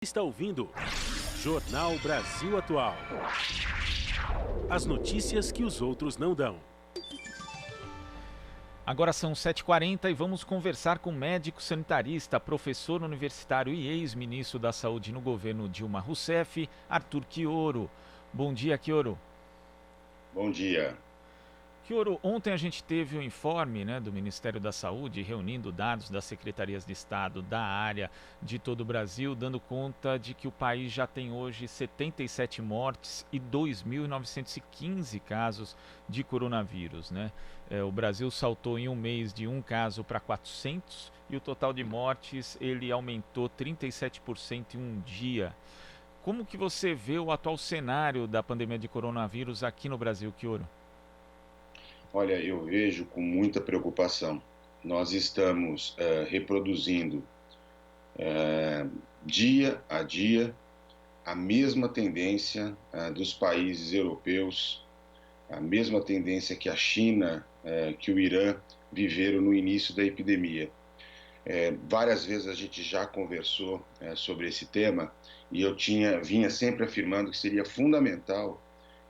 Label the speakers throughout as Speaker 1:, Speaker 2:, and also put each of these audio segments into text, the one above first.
Speaker 1: está ouvindo Jornal Brasil Atual. As notícias que os outros não dão.
Speaker 2: Agora são 7h40 e vamos conversar com o médico sanitarista, professor universitário e ex-ministro da Saúde no governo Dilma Rousseff, Arthur Chioro. Bom dia, Chioro.
Speaker 3: Bom dia.
Speaker 2: Chioro, ontem a gente teve o informe, do Ministério da Saúde, reunindo dados das secretarias de Estado da área de todo o Brasil, dando conta de que o país já tem hoje 77 mortes e 2.915 casos de coronavírus, O Brasil saltou em um mês de um caso para 400 e o total de mortes ele aumentou 37% em um dia. Como que você vê o atual cenário da pandemia de coronavírus aqui no Brasil, Chioro?
Speaker 3: Olha, eu vejo com muita preocupação. Nós estamos reproduzindo dia a dia a mesma tendência dos países europeus, a mesma tendência que a China, que o Irã viveram no início da epidemia. Várias vezes a gente já conversou sobre esse tema e eu vinha sempre afirmando que seria fundamental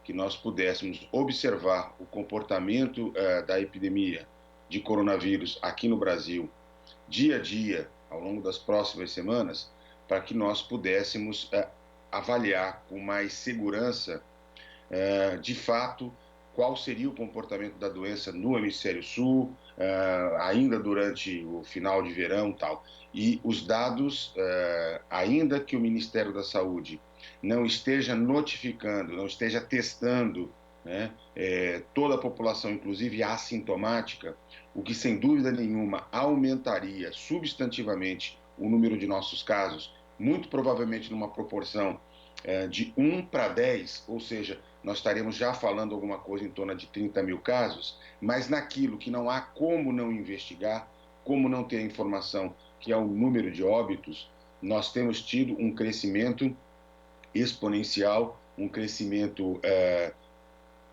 Speaker 3: que nós pudéssemos observar o comportamento da epidemia de coronavírus aqui no Brasil, dia a dia, ao longo das próximas semanas, para que nós pudéssemos avaliar com mais segurança, de fato, qual seria o comportamento da doença no hemisfério sul, ainda durante o final de verão e tal. E os dados, ainda que o Ministério da Saúde não esteja notificando, não esteja testando toda a população, inclusive assintomática, o que sem dúvida nenhuma aumentaria substantivamente o número de nossos casos, muito provavelmente numa proporção de 1 para 10, ou seja, nós estaremos já falando alguma coisa em torno de 30 mil casos, mas naquilo que não há como não investigar, como não ter a informação que é o número de óbitos, nós temos tido um crescimento exponencial, um crescimento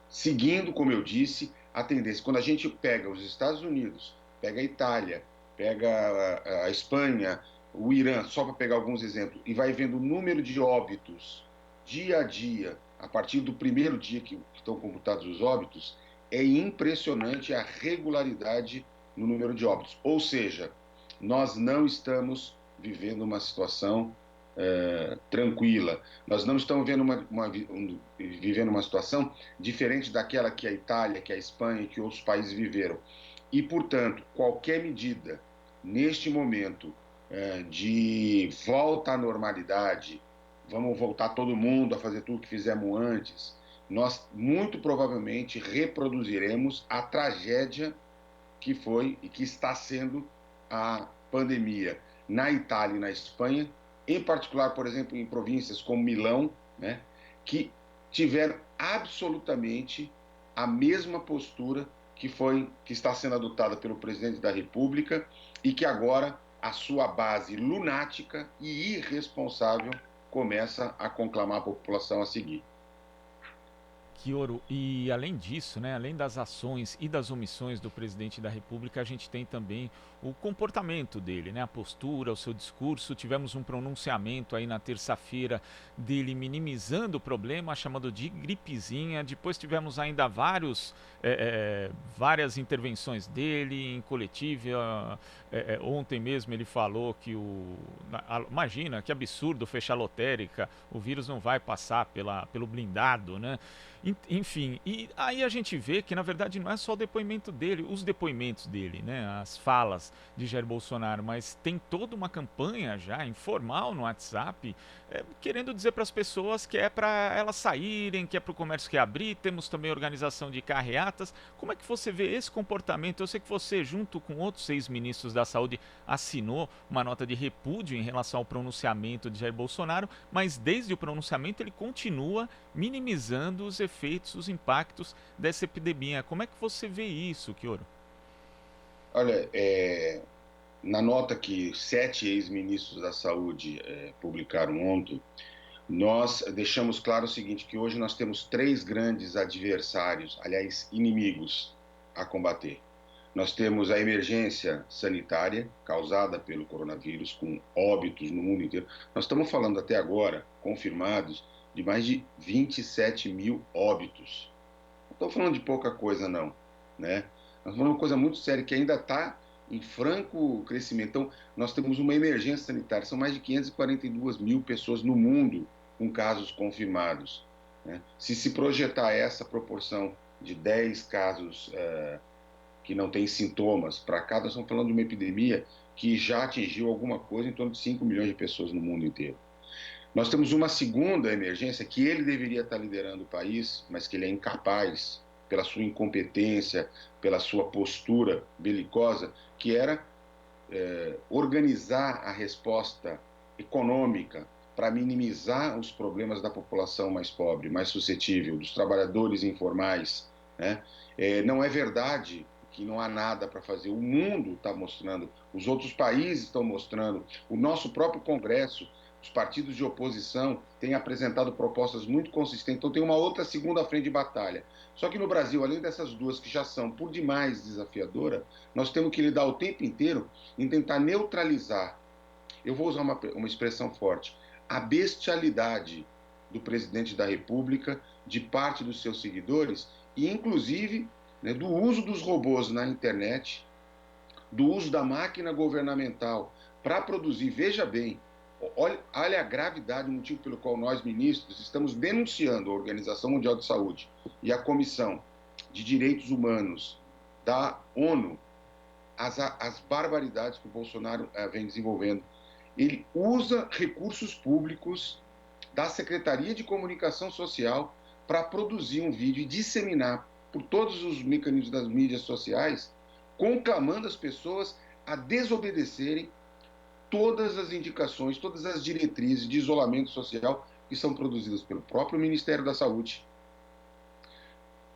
Speaker 3: seguindo, como eu disse, a tendência. Quando a gente pega os Estados Unidos, pega a Itália, pega a Espanha, o Irã, só para pegar alguns exemplos, e vai vendo o número de óbitos dia a dia, a partir do primeiro dia que estão computados os óbitos, é impressionante a regularidade no número de óbitos. Ou seja, nós não estamos vivendo uma situação tranquila. Nós não estamos vivendo uma situação diferente daquela que a Itália, que a Espanha e que outros países viveram. E, portanto, qualquer medida neste momento de volta à normalidade, vamos voltar todo mundo a fazer tudo o que fizemos antes, nós muito provavelmente reproduziremos a tragédia que foi e que está sendo a pandemia na Itália e na Espanha, em particular, por exemplo, em províncias como Milão, que tiveram absolutamente a mesma postura que está sendo adotada pelo presidente da República e que agora a sua base lunática e irresponsável começa a conclamar a população a seguir.
Speaker 2: Chioro, e além disso, além das ações e das omissões do presidente da República, a gente tem também o comportamento dele, a postura, o seu discurso. Tivemos um pronunciamento aí na terça-feira dele minimizando o problema, chamando de gripezinha. Depois tivemos ainda várias intervenções dele em coletiva. Ontem mesmo ele falou que imagina, que absurdo fechar a lotérica, o vírus não vai passar pelo blindado, Enfim, e aí a gente vê que na verdade não é só o depoimento dele, os depoimentos dele, as falas de Jair Bolsonaro, mas tem toda uma campanha já informal no WhatsApp, querendo dizer para as pessoas que é para elas saírem, que é para o comércio reabrir. Temos também organização de carreatas. Como é que você vê esse comportamento? Eu sei que você, junto com outros 6 ministros da Saúde, assinou uma nota de repúdio em relação ao pronunciamento de Jair Bolsonaro, mas desde o pronunciamento ele continua minimizando os efeitos, os impactos dessa epidemia. Como é que você vê isso, Chioro?
Speaker 3: Olha, na nota que 7 ex-ministros da Saúde publicaram ontem, nós deixamos claro o seguinte, que hoje nós temos 3 grandes adversários, aliás, inimigos a combater. Nós temos a emergência sanitária causada pelo coronavírus, com óbitos no mundo inteiro. Nós estamos falando até agora, confirmados, de mais de 27 mil óbitos. Não estou falando de pouca coisa, não, né? Nós estamos falando de uma coisa muito séria que ainda está em franco crescimento. Então, nós temos uma emergência sanitária. São mais de 542 mil pessoas no mundo com casos confirmados, né? Se projetar essa proporção de 10 casos que não têm sintomas para cá, nós estamos falando de uma epidemia que já atingiu alguma coisa em torno de 5 milhões de pessoas no mundo inteiro. Nós temos uma segunda emergência que ele deveria estar liderando o país, mas que ele é incapaz, pela sua incompetência, pela sua postura belicosa, que era organizar a resposta econômica para minimizar os problemas da população mais pobre, mais suscetível, dos trabalhadores informais, né? Não é verdade que não há nada para fazer. O mundo está mostrando, os outros países estão mostrando, o nosso próprio Congresso, os partidos de oposição têm apresentado propostas muito consistentes. Então tem uma outra segunda frente de batalha. Só que no Brasil, além dessas duas que já são por demais desafiadoras, nós temos que lidar o tempo inteiro em tentar neutralizar, eu vou usar uma expressão forte, a bestialidade do presidente da República, de parte dos seus seguidores, e inclusive, né, do uso dos robôs na internet, do uso da máquina governamental para produzir, veja bem, olha a gravidade, o motivo pelo qual nós, ministros, estamos denunciando a Organização Mundial de Saúde e a Comissão de Direitos Humanos da ONU, as barbaridades que o Bolsonaro vem desenvolvendo. Ele usa recursos públicos da Secretaria de Comunicação Social para produzir um vídeo e disseminar por todos os mecanismos das mídias sociais, conclamando as pessoas a desobedecerem todas as indicações, todas as diretrizes de isolamento social que são produzidas pelo próprio Ministério da Saúde,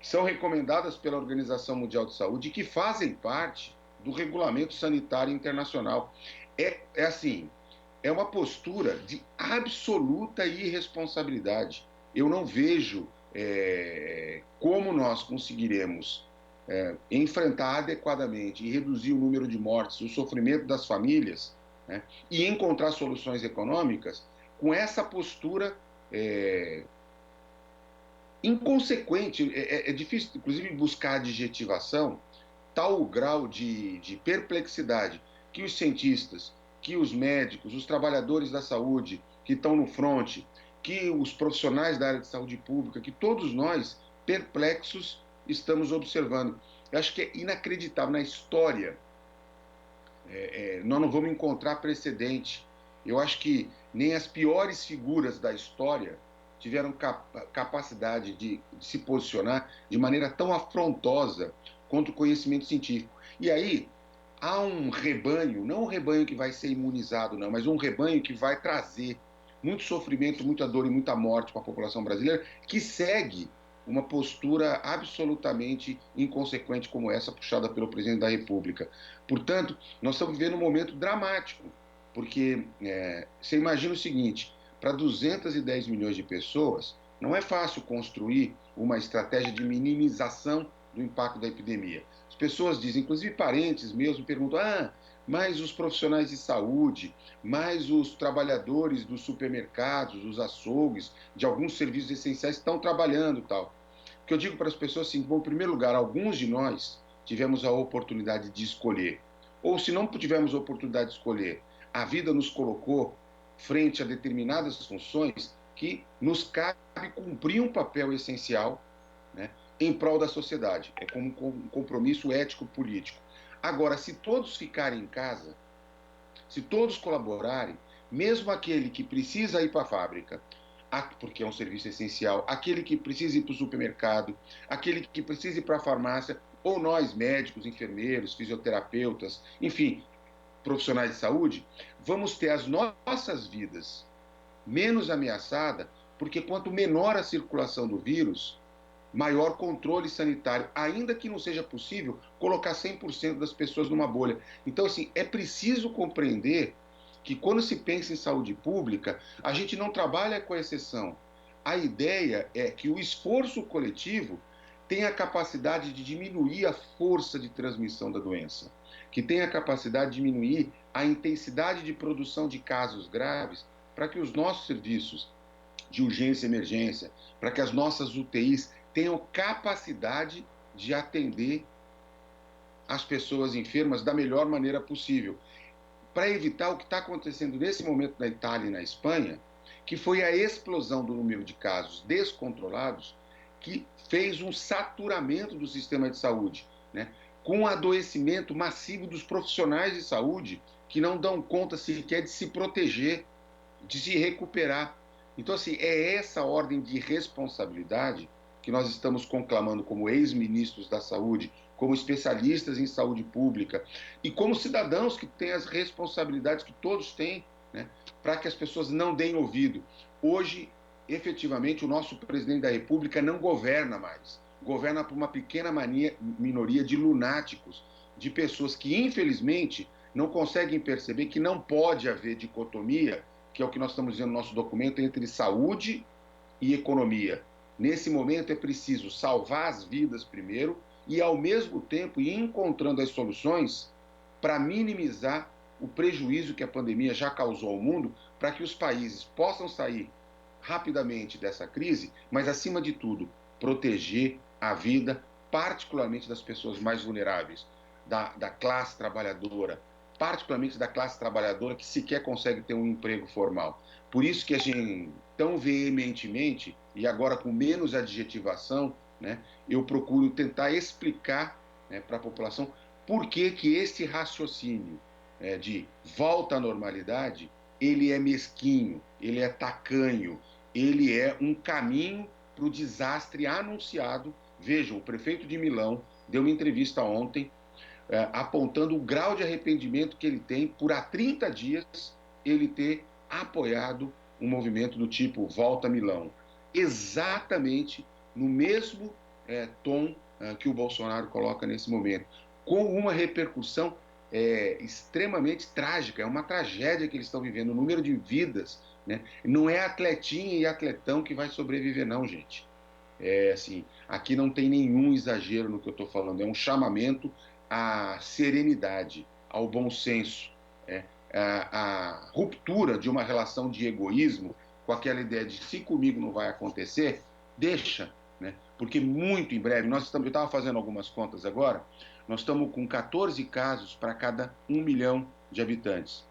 Speaker 3: que são recomendadas pela Organização Mundial de Saúde e que fazem parte do Regulamento Sanitário Internacional. É uma postura de absoluta irresponsabilidade. Eu não vejo como nós conseguiremos enfrentar adequadamente e reduzir o número de mortes, o sofrimento das famílias, né, e encontrar soluções econômicas com essa postura inconsequente. É difícil, inclusive, buscar adjetivação, tal o grau de perplexidade que os cientistas, que os médicos, os trabalhadores da saúde que estão no fronte, que os profissionais da área de saúde pública, que todos nós, perplexos, estamos observando. Eu acho que é inacreditável. Na história, nós não vamos encontrar precedente. Eu acho que nem as piores figuras da história tiveram capacidade de se posicionar de maneira tão afrontosa contra o conhecimento científico. E aí há um rebanho, não um rebanho que vai ser imunizado, não, mas um rebanho que vai trazer muito sofrimento, muita dor e muita morte para a população brasileira, que segue uma postura absolutamente inconsequente como essa puxada pelo presidente da República. Portanto, nós estamos vivendo um momento dramático, porque você imagina o seguinte, para 210 milhões de pessoas, não é fácil construir uma estratégia de minimização do impacto da epidemia. As pessoas dizem, inclusive parentes meus me perguntam, mas os profissionais de saúde, mais os trabalhadores dos supermercados, dos açougues, de alguns serviços essenciais estão trabalhando e tal. O que eu digo para as pessoas assim, bom, em primeiro lugar, alguns de nós tivemos a oportunidade de escolher. Ou se não tivemos a oportunidade de escolher, a vida nos colocou frente a determinadas funções que nos cabe cumprir um papel essencial, né, em prol da sociedade. É como um compromisso ético-político. Agora, se todos ficarem em casa, se todos colaborarem, mesmo aquele que precisa ir para a fábrica, porque é um serviço essencial, aquele que precisa ir para o supermercado, aquele que precisa ir para a farmácia, ou nós, médicos, enfermeiros, fisioterapeutas, enfim, profissionais de saúde, vamos ter as nossas vidas menos ameaçadas, porque quanto menor a circulação do vírus, maior controle sanitário, ainda que não seja possível colocar 100% das pessoas numa bolha. Então, assim, é preciso compreender que quando se pensa em saúde pública, a gente não trabalha com exceção. A ideia é que o esforço coletivo tem a capacidade de diminuir a força de transmissão da doença, que tem a capacidade de diminuir a intensidade de produção de casos graves, para que os nossos serviços de urgência e emergência, para que as nossas UTIs tenham capacidade de atender as pessoas enfermas da melhor maneira possível, para evitar o que está acontecendo nesse momento na Itália e na Espanha, que foi a explosão do número de casos descontrolados, que fez um saturamento do sistema de saúde, né? Com um adoecimento massivo dos profissionais de saúde que não dão conta sequer de se proteger, de se recuperar. Então, assim, é essa ordem de responsabilidade que nós estamos conclamando como ex-ministros da saúde, como especialistas em saúde pública e como cidadãos que têm as responsabilidades que todos têm, né, para que as pessoas não deem ouvido. Hoje, efetivamente, o nosso presidente da República não governa mais. Governa por uma pequena minoria de lunáticos, de pessoas que, infelizmente, não conseguem perceber que não pode haver dicotomia, que é o que nós estamos dizendo no nosso documento, entre saúde e economia. Nesse momento é preciso salvar as vidas primeiro e, ao mesmo tempo, ir encontrando as soluções para minimizar o prejuízo que a pandemia já causou ao mundo, para que os países possam sair rapidamente dessa crise, mas, acima de tudo, proteger a vida, particularmente das pessoas mais vulneráveis, da classe trabalhadora, particularmente da classe trabalhadora que sequer consegue ter um emprego formal. Por isso que a gente, tão veementemente, e agora com menos adjetivação, né, eu procuro tentar explicar, né, para a população por que esse raciocínio de volta à normalidade, ele é mesquinho, ele é tacanho, ele é um caminho para o desastre anunciado. Vejam, o prefeito de Milão deu uma entrevista ontem, apontando o grau de arrependimento que ele tem por há 30 dias ele ter apoiado um movimento do tipo Volta Milão. Exatamente no mesmo tom que o Bolsonaro coloca nesse momento, com uma repercussão extremamente trágica. É uma tragédia que eles estão vivendo, o número de vidas, né? Não é atletinha e atletão que vai sobreviver, não, gente. Assim, aqui não tem nenhum exagero no que eu estou falando, é um chamamento à serenidade, ao bom senso, à ruptura de uma relação de egoísmo com aquela ideia de se comigo não vai acontecer, deixa, né? Porque muito em breve, eu estava fazendo algumas contas agora, nós estamos com 14 casos para cada 1 milhão de habitantes.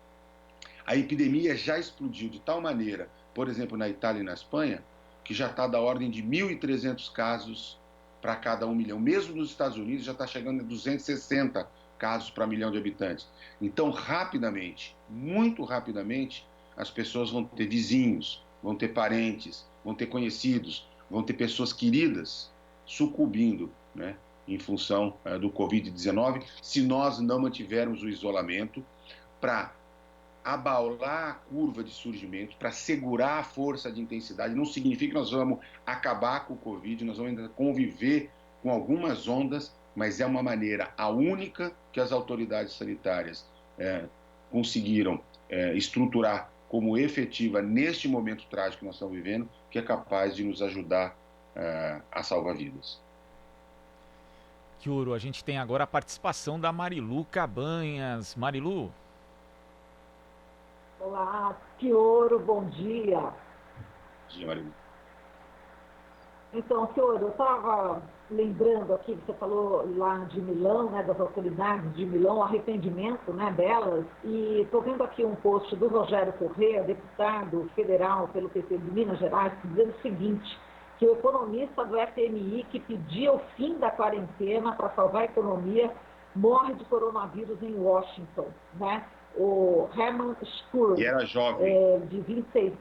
Speaker 3: A epidemia já explodiu de tal maneira, por exemplo, na Itália e na Espanha, que já está da ordem de 1.300 casos para cada 1 milhão. Mesmo nos Estados Unidos já está chegando a 260 casos para 1 milhão de habitantes. Então, rapidamente, muito rapidamente, as pessoas vão ter vizinhos, vão ter parentes, vão ter conhecidos, vão ter pessoas queridas sucumbindo, né, em função do Covid-19, se nós não mantivermos o isolamento para abaular a curva de surgimento, para segurar a força de intensidade. Não significa que nós vamos acabar com o Covid, nós vamos ainda conviver com algumas ondas, mas é uma maneira, a única que as autoridades sanitárias conseguiram estruturar como efetiva neste momento trágico que nós estamos vivendo, que é capaz de nos ajudar a salvar vidas.
Speaker 2: Kioro, a gente tem agora a participação da Marilu Cabanhas. Marilu.
Speaker 4: Olá, Kioro, bom dia.
Speaker 3: Bom dia, Marilu.
Speaker 4: Então, Kioro, eu estava lembrando aqui que você falou lá de Milão, né, das autoridades de Milão, o arrependimento, né, delas, e estou vendo aqui um post do Rogério Corrêa, deputado federal pelo PT de Minas Gerais, dizendo o seguinte, que o economista do FMI que pedia o fim da quarentena para salvar a economia morre de coronavírus em Washington, né? O Hermann Skurr,
Speaker 3: E era jovem.
Speaker 4: de 26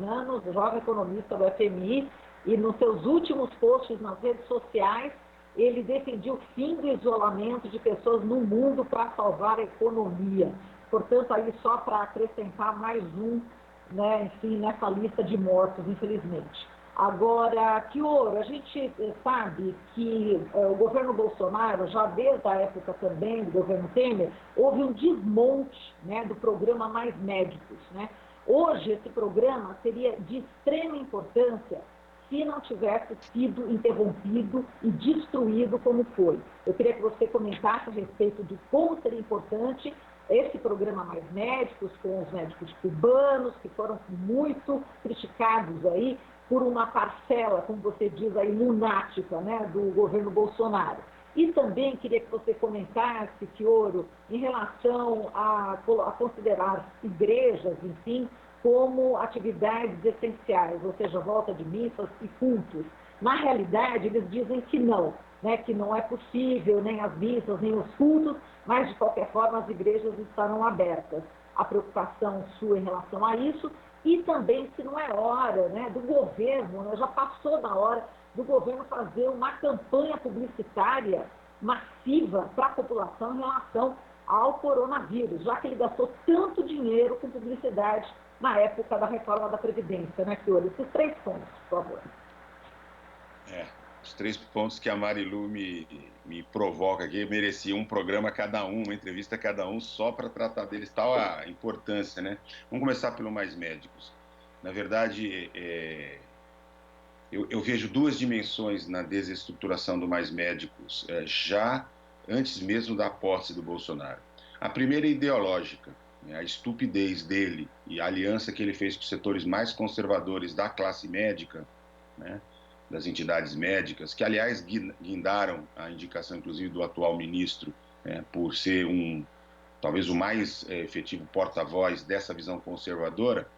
Speaker 4: anos, jovem economista do FMI, e nos seus últimos posts nas redes sociais, ele defendia o fim do isolamento de pessoas no mundo para salvar a economia. Portanto, aí só para acrescentar mais um, né, enfim, nessa lista de mortos, infelizmente. Agora, Kioro, a gente sabe que o governo Bolsonaro, já desde a época também do governo Temer, houve um desmonte, né, do programa Mais Médicos, né? Hoje, esse programa seria de extrema importância se não tivesse sido interrompido e destruído como foi. Eu queria que você comentasse a respeito de como seria importante esse programa Mais Médicos, com os médicos cubanos, que foram muito criticados aí por uma parcela, como você diz aí, lunática, né, do governo Bolsonaro. E também queria que você comentasse, Fiore, em relação a considerar igrejas, enfim, como atividades essenciais, ou seja, volta de missas e cultos. Na realidade, eles dizem que não, né, que não é possível nem as missas, nem os cultos, mas, de qualquer forma, as igrejas estarão abertas. A preocupação sua em relação a isso, e também se não é hora, né, do governo, né, já passou da hora do governo fazer uma campanha publicitária massiva para a população em relação ao coronavírus, já que ele gastou tanto dinheiro com publicidade na época da reforma da Previdência, né, Fiore? Esses 3 pontos, por favor.
Speaker 3: Os 3 pontos que a Marilu me provoca aqui, merecia um programa cada um, uma entrevista cada um, só para tratar deles, tal a importância, né? Vamos começar pelo Mais Médicos. Na verdade, eu vejo 2 dimensões na desestruturação do Mais Médicos, já antes mesmo da posse do Bolsonaro. A primeira é ideológica, né? A estupidez dele e a aliança que ele fez com os setores mais conservadores da classe médica, né? Das entidades médicas, que, aliás, guindaram a indicação, inclusive, do atual ministro, por ser talvez o mais efetivo porta-voz dessa visão conservadora,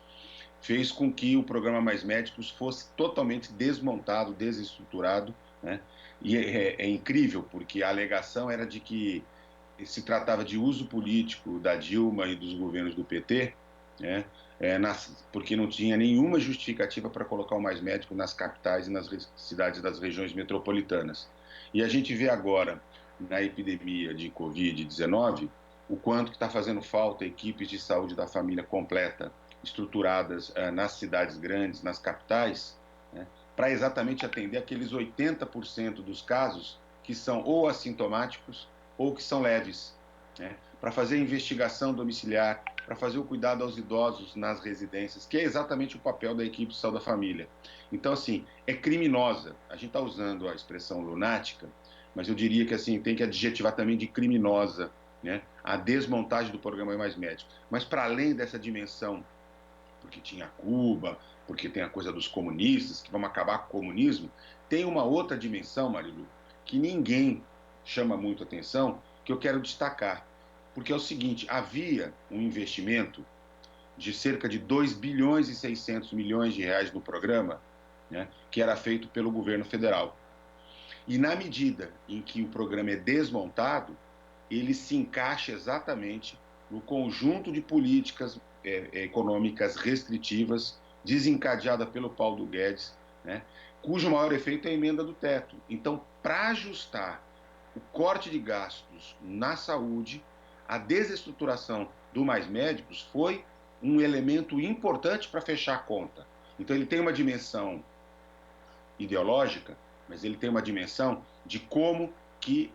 Speaker 3: fez com que o programa Mais Médicos fosse totalmente desmontado, desestruturado, né? E é incrível, porque a alegação era de que se tratava de uso político da Dilma e dos governos do PT, né? Porque não tinha nenhuma justificativa para colocar o Mais Médico nas capitais e nas cidades das regiões metropolitanas. E a gente vê agora, na epidemia de Covid-19, o quanto que está fazendo falta equipes de saúde da família completa, estruturadas nas cidades grandes, nas capitais, né, para exatamente atender aqueles 80% dos casos que são ou assintomáticos ou que são leves, né, para fazer investigação domiciliar, para fazer o cuidado aos idosos nas residências, que é exatamente o papel da equipe de saúde da família. Então, assim, é criminosa. A gente está usando a expressão lunática, mas eu diria que assim tem que adjetivar também de criminosa, né, a desmontagem do programa Mais Médicos. Mas para além dessa dimensão, porque tinha Cuba, porque tem a coisa dos comunistas, que vamos acabar com o comunismo, tem uma outra dimensão, Marilu, que ninguém chama muito atenção, que eu quero destacar. Porque é o seguinte, havia um investimento de cerca de 2 bilhões e 600 milhões de reais no programa, né, que era feito pelo governo federal. E na medida em que o programa é desmontado, ele se encaixa exatamente no conjunto de políticas econômicas restritivas desencadeada pelo Paulo Guedes, né, cujo maior efeito é a emenda do teto. Então, para ajustar o corte de gastos na saúde, a desestruturação do Mais Médicos foi um elemento importante para fechar a conta. Então, ele tem uma dimensão ideológica, mas ele tem uma dimensão de como que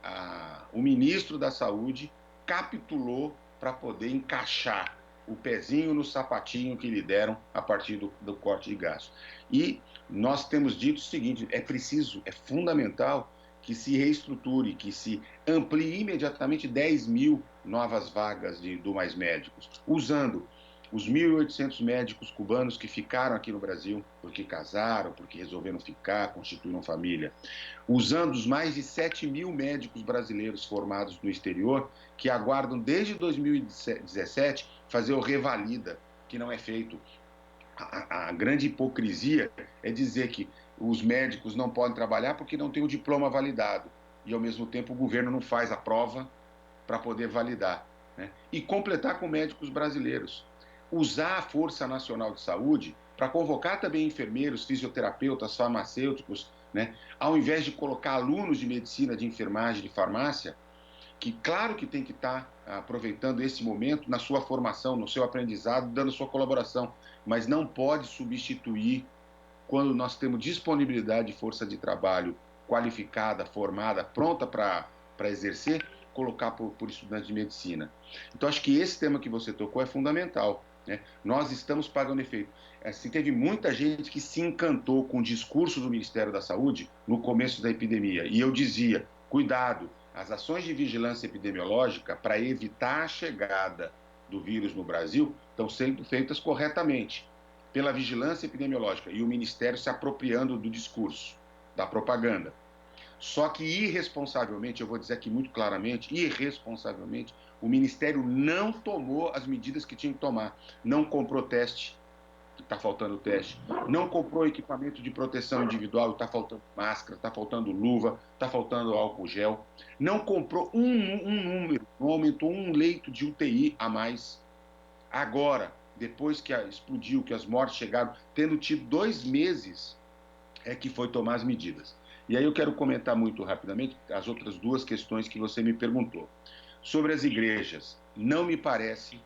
Speaker 3: o ministro da Saúde capitulou para poder encaixar o pezinho no sapatinho que lhe deram a partir do corte de gastos. E nós temos dito o seguinte, é fundamental que se reestruture, que se amplie imediatamente 10 mil novas vagas do Mais Médicos, usando os 1.800 médicos cubanos que ficaram aqui no Brasil porque casaram, porque resolveram ficar, constituíram família, usando os mais de 7 mil médicos brasileiros formados no exterior, que aguardam desde 2017 fazer o revalida, que não é feito. A grande hipocrisia é dizer que os médicos não podem trabalhar porque não têm o diploma validado, e ao mesmo tempo o governo não faz a prova para poder validar, né? E completar com médicos brasileiros. Usar a Força Nacional de Saúde para convocar também enfermeiros, fisioterapeutas, farmacêuticos, né? Ao invés de colocar alunos de medicina, de enfermagem, de farmácia, que claro que tem que estar aproveitando esse momento na sua formação, no seu aprendizado, dando sua colaboração, mas não pode substituir, quando nós temos disponibilidade de força de trabalho qualificada, formada, pronta para exercer, colocar por estudantes de medicina. Então, acho que esse tema que você tocou é fundamental. né? Nós estamos pagando efeito. Assim, teve muita gente que se encantou com o discurso do Ministério da Saúde no começo da epidemia. E eu dizia, cuidado, as ações de vigilância epidemiológica para evitar a chegada do vírus no Brasil estão sendo feitas corretamente pela vigilância epidemiológica e o Ministério se apropriando do discurso, da propaganda. Só que irresponsavelmente, eu vou dizer aqui muito claramente, irresponsavelmente, o Ministério não tomou as medidas que tinha que tomar. Não comprou teste, está faltando teste. Não comprou equipamento de proteção individual, está faltando máscara, está faltando luva, está faltando álcool gel. Não comprou um número, não aumentou um leito de UTI a mais. Agora, depois que explodiu, que as mortes chegaram, tendo tido 2 meses, é que foi tomar as medidas. E aí eu quero comentar muito rapidamente as outras 2 questões que você me perguntou. Sobre as igrejas, não me parece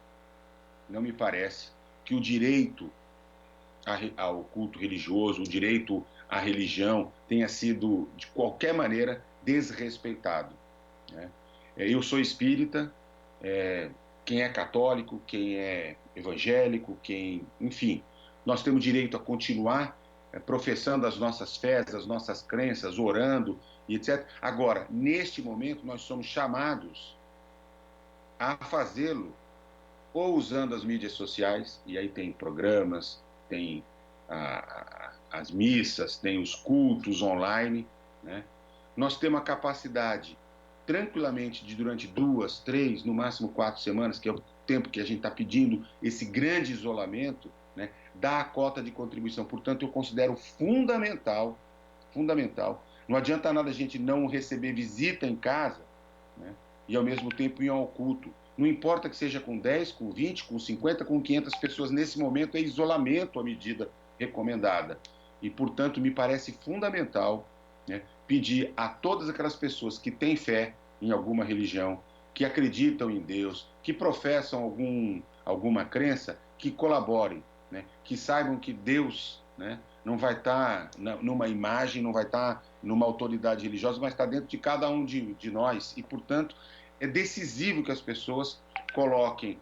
Speaker 3: que o direito ao culto religioso, o direito à religião tenha sido, de qualquer maneira, desrespeitado, né? Eu sou espírita, quem é católico, quem é evangélico, enfim, nós temos direito a continuar professando as nossas fés, as nossas crenças, orando e etc. Agora, neste momento, nós somos chamados a fazê-lo ou usando as mídias sociais, e aí tem programas, tem as missas, tem os cultos online, né? Nós temos a capacidade, tranquilamente, de durante 2, 3, no máximo 4 semanas, que é o tempo que a gente está pedindo esse grande isolamento, né, dar a cota de contribuição. Portanto, eu considero fundamental. Não adianta nada a gente não receber visita em casa, né, e, ao mesmo tempo, ir ao culto. Não importa que seja com 10, com 20, com 50, com 500 pessoas. Nesse momento, é isolamento a medida recomendada. E, portanto, me parece fundamental, né, pedir a todas aquelas pessoas que têm fé em alguma religião, que acreditam em Deus, que professam alguma crença, que colaborem, né, que saibam que Deus, né, não vai estar numa imagem, não vai estar numa autoridade religiosa, mas está dentro de cada um de nós. E, portanto, é decisivo que as pessoas coloquem,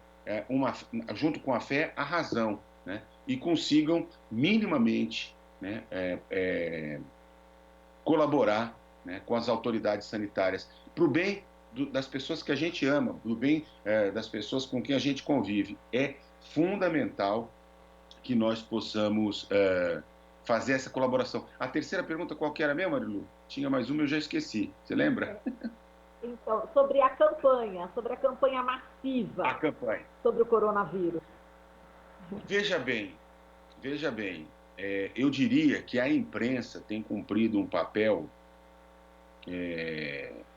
Speaker 3: junto com a fé, a razão, né, e consigam minimamente, né, colaborar, né, com as autoridades sanitárias, para o bem das pessoas que a gente ama, para o bem das pessoas com quem a gente convive. É fundamental que nós possamos fazer essa colaboração. A terceira pergunta qual que era mesmo, Marilu? Tinha mais uma, eu já esqueci. Você lembra?
Speaker 4: Então, sobre a campanha massiva sobre o coronavírus.
Speaker 3: Veja bem, eu diria que a imprensa tem cumprido um papel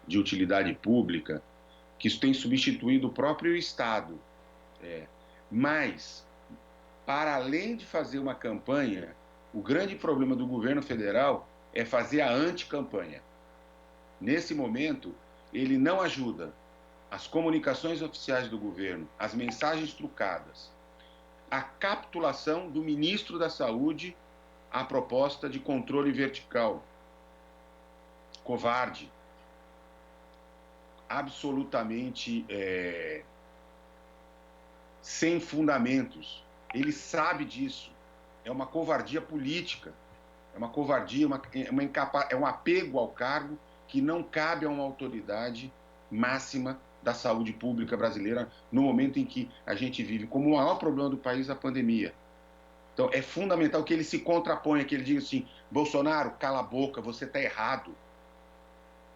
Speaker 3: de utilidade pública que isso tem substituído o próprio Estado. Mas, para além de fazer uma campanha, o grande problema do governo federal é fazer a anticampanha. Nesse momento, ele não ajuda as comunicações oficiais do governo, as mensagens trucadas, a capitulação do ministro da Saúde à proposta de controle vertical. Covarde. Absolutamente sem fundamentos. Ele sabe disso. É uma covardia política. É uma covardia, é um apego ao cargo que não cabe a uma autoridade máxima da saúde pública brasileira no momento em que a gente vive como o maior problema do país a pandemia. Então, é fundamental que ele se contraponha, que ele diga assim: Bolsonaro, cala a boca, você está errado.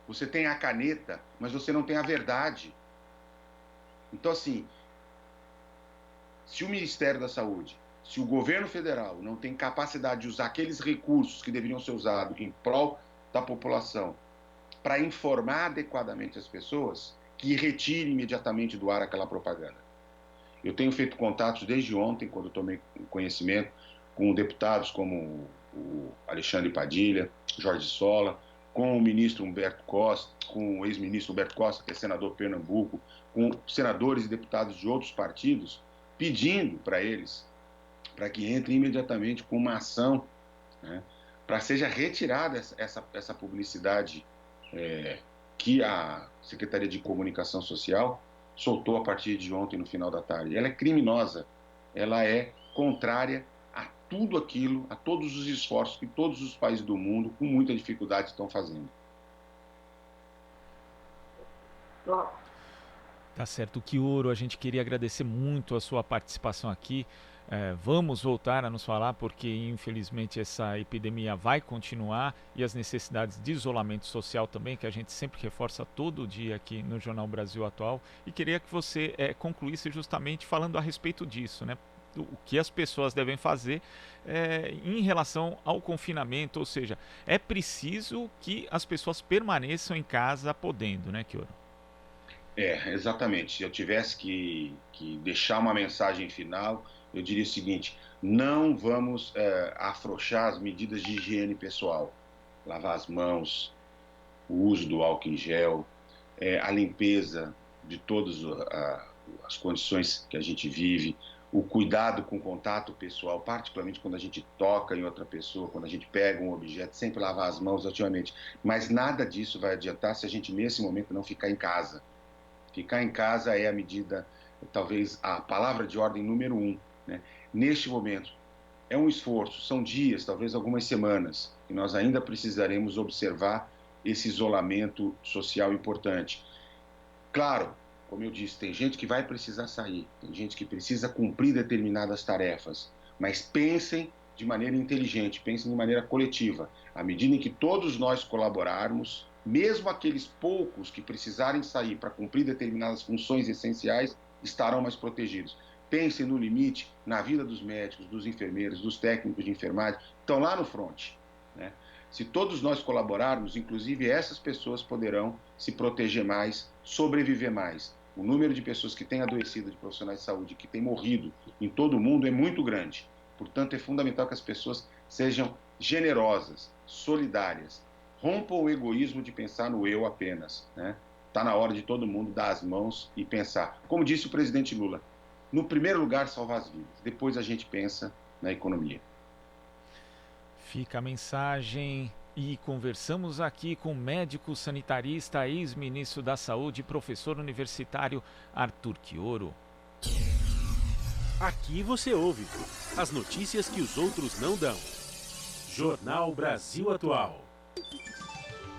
Speaker 3: Você tem a caneta, mas você não tem a verdade. Então, assim, se o Ministério da Saúde, se o governo federal não tem capacidade de usar aqueles recursos que deveriam ser usados em prol da população para informar adequadamente as pessoas, que retire imediatamente do ar aquela propaganda. Eu tenho feito contatos desde ontem, quando eu tomei conhecimento, com deputados como o Alexandre Padilha, Jorge Sola, com o ministro Humberto Costa, com o ex-ministro Humberto Costa, que é senador de Pernambuco, com senadores e deputados de outros partidos, pedindo para eles, para que entrem imediatamente com uma ação, né, para seja retirada essa publicidade que a Secretaria de Comunicação Social soltou a partir de ontem, no final da tarde. Ela é criminosa, ela é contrária a tudo aquilo, a todos os esforços que todos os países do mundo, com muita dificuldade, estão fazendo.
Speaker 2: Tá certo, Quioro, a gente queria agradecer muito a sua participação aqui. Vamos voltar a nos falar porque infelizmente essa epidemia vai continuar e as necessidades de isolamento social também, que a gente sempre reforça todo dia aqui no Jornal Brasil Atual, e queria que você concluísse justamente falando a respeito disso, né? O que as pessoas devem fazer em relação ao confinamento, ou seja, é preciso que as pessoas permaneçam em casa podendo, né, Quioro?
Speaker 3: Exatamente. Se eu tivesse que deixar uma mensagem final, eu diria o seguinte: não vamos afrouxar as medidas de higiene pessoal. Lavar as mãos, o uso do álcool em gel, a limpeza de todas as condições que a gente vive, o cuidado com o contato pessoal, particularmente quando a gente toca em outra pessoa, quando a gente pega um objeto, sempre lavar as mãos ativamente. Mas nada disso vai adiantar se a gente, nesse momento, não ficar em casa. Ficar em casa é a medida, talvez a palavra de ordem número 1, né? Neste momento, é um esforço, são dias, talvez algumas semanas, e nós ainda precisaremos observar esse isolamento social importante. Claro, como eu disse, tem gente que vai precisar sair, tem gente que precisa cumprir determinadas tarefas, mas pensem de maneira inteligente, pensem de maneira coletiva. À medida em que todos nós colaborarmos, mesmo aqueles poucos que precisarem sair para cumprir determinadas funções essenciais, estarão mais protegidos. Pensem no limite, na vida dos médicos, dos enfermeiros, dos técnicos de enfermagem, que estão lá no front, né? Se todos nós colaborarmos, inclusive essas pessoas poderão se proteger mais, sobreviver mais. O número de pessoas que têm adoecido, de profissionais de saúde, que têm morrido em todo o mundo é muito grande. Portanto, é fundamental que as pessoas sejam generosas, solidárias, rompam o egoísmo de pensar no eu apenas, né? Está na hora de todo mundo dar as mãos e pensar. Como disse o presidente Lula, no primeiro lugar, salvar as vidas. Depois a gente pensa na economia.
Speaker 2: Fica a mensagem e conversamos aqui com o médico sanitarista, ex-ministro da Saúde, professor universitário Arthur Quioro.
Speaker 1: Aqui você ouve as notícias que os outros não dão. Jornal Brasil Atual.